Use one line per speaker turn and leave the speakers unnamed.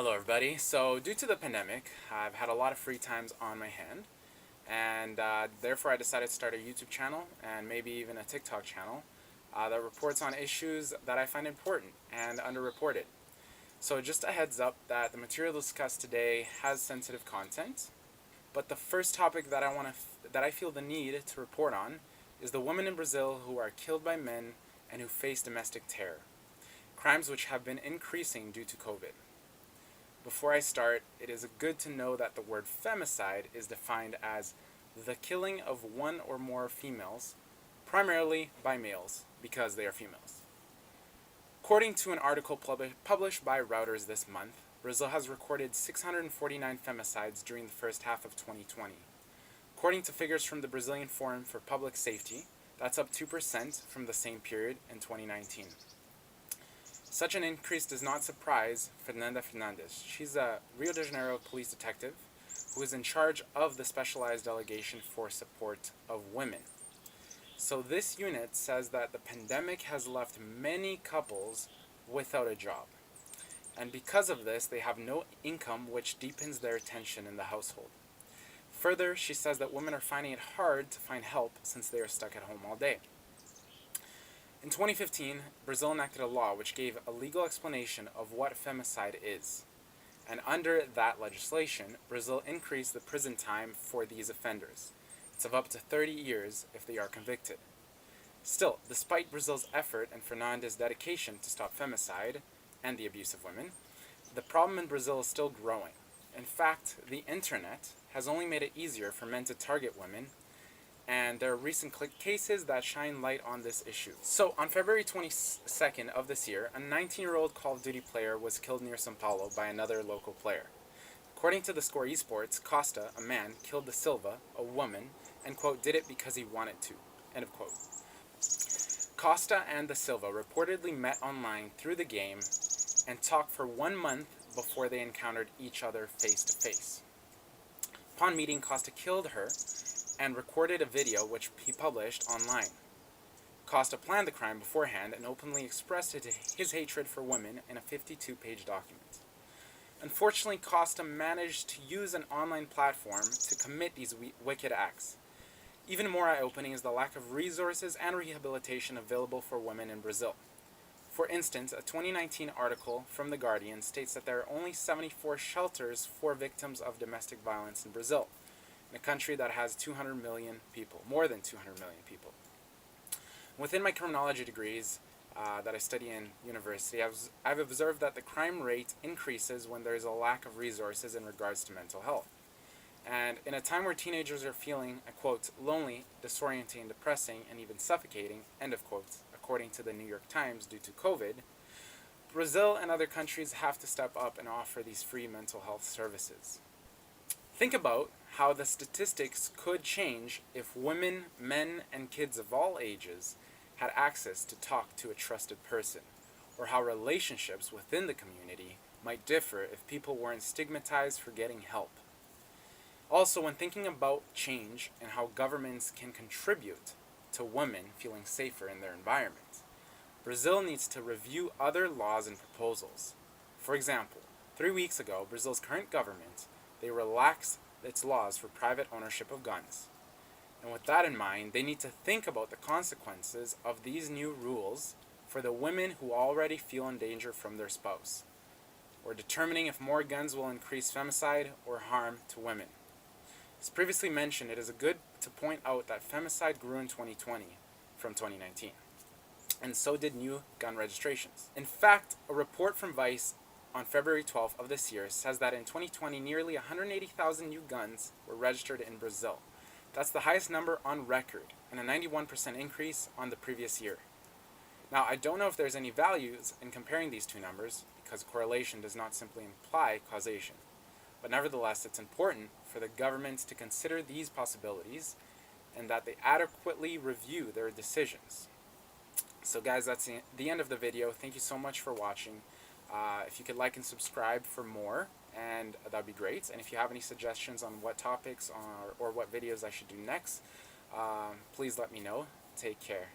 Hello everybody. So due to the pandemic, I've had a lot of free times on my hand, and therefore I decided to start a YouTube channel and maybe even a TikTok channel that reports on issues that I find important and underreported. So just a heads up that the material discussed today has sensitive content, but the first topic that I feel the need to report on is the women in Brazil who are killed by men and who face domestic terror, crimes which have been increasing due to COVID. Before I start, it is good to know that the word femicide is defined as the killing of one or more females, primarily by males, because they are females. According to an article published by Reuters this month, Brazil has recorded 649 femicides during the first half of 2020. According to figures from the Brazilian Forum for Public Safety, that's up 2% from the same period in 2019. Such an increase does not surprise Fernanda Fernandes. She's a Rio de Janeiro police detective who is in charge of the specialized delegation for support of women. So this unit says that the pandemic has left many couples without a job. And because of this, they have no income, which deepens their tension in the household. Further, she says that women are finding it hard to find help since they are stuck at home all day. In 2015, Brazil enacted a law which gave a legal explanation of what femicide is. And under that legislation, Brazil increased the prison time for these offenders. It's of up to 30 years if they are convicted. Still, despite Brazil's effort and Fernandes' dedication to stop femicide and the abuse of women, the problem in Brazil is still growing. In fact, the internet has only made it easier for men to target women, and there are recent cases that shine light on this issue. So, on February 22nd of this year, a 19-year-old Call of Duty player was killed near São Paulo by another local player. According to the Score Esports, Costa, a man, killed the Silva, a woman, and, quote, did it because he wanted to, end of quote. Costa and the Silva reportedly met online through the game and talked for 1 month before they encountered each other face to face. Upon meeting, Costa killed her and recorded a video which he published online. Costa planned the crime beforehand and openly expressed his hatred for women in a 52-page document. Unfortunately, Costa managed to use an online platform to commit these wicked acts. Even more eye-opening is the lack of resources and rehabilitation available for women in Brazil. For instance, a 2019 article from The Guardian states that there are only 74 shelters for victims of domestic violence in Brazil, in a country that has 200 million people, more than 200 million people. Within my criminology degrees that I study in university, I've observed that the crime rate increases when there is a lack of resources in regards to mental health. And in a time where teenagers are feeling, I quote, lonely, disorienting, depressing, and even suffocating, end of quote, according to the New York Times due to COVID, Brazil and other countries have to step up and offer these free mental health services. Think about how the statistics could change if women, men, and kids of all ages had access to talk to a trusted person, or how relationships within the community might differ if people weren't stigmatized for getting help. Also, when thinking about change and how governments can contribute to women feeling safer in their environment, Brazil needs to review other laws and proposals. For example, 3 weeks ago, Brazil's current government, they relaxed its laws for private ownership of guns. And with that in mind, they need to think about the consequences of these new rules for the women who already feel in danger from their spouse, or determining if more guns will increase femicide or harm to women. As previously mentioned, it is good to point out that femicide grew in 2020 from 2019, and so did new gun registrations. In fact, a report from Vice on February 12th of this year says that in 2020, nearly 180,000 new guns were registered in Brazil. That's the highest number on record, and a 91% increase on the previous year. Now, I don't know if there's any values in comparing these two numbers, because correlation does not simply imply causation. But nevertheless, it's important for the governments to consider these possibilities and that they adequately review their decisions. So guys, that's the end of the video. Thank you so much for watching. If you could like and subscribe for more, and that'd be great. And if you have any suggestions on what topics or what videos I should do next, please let me know. Take care.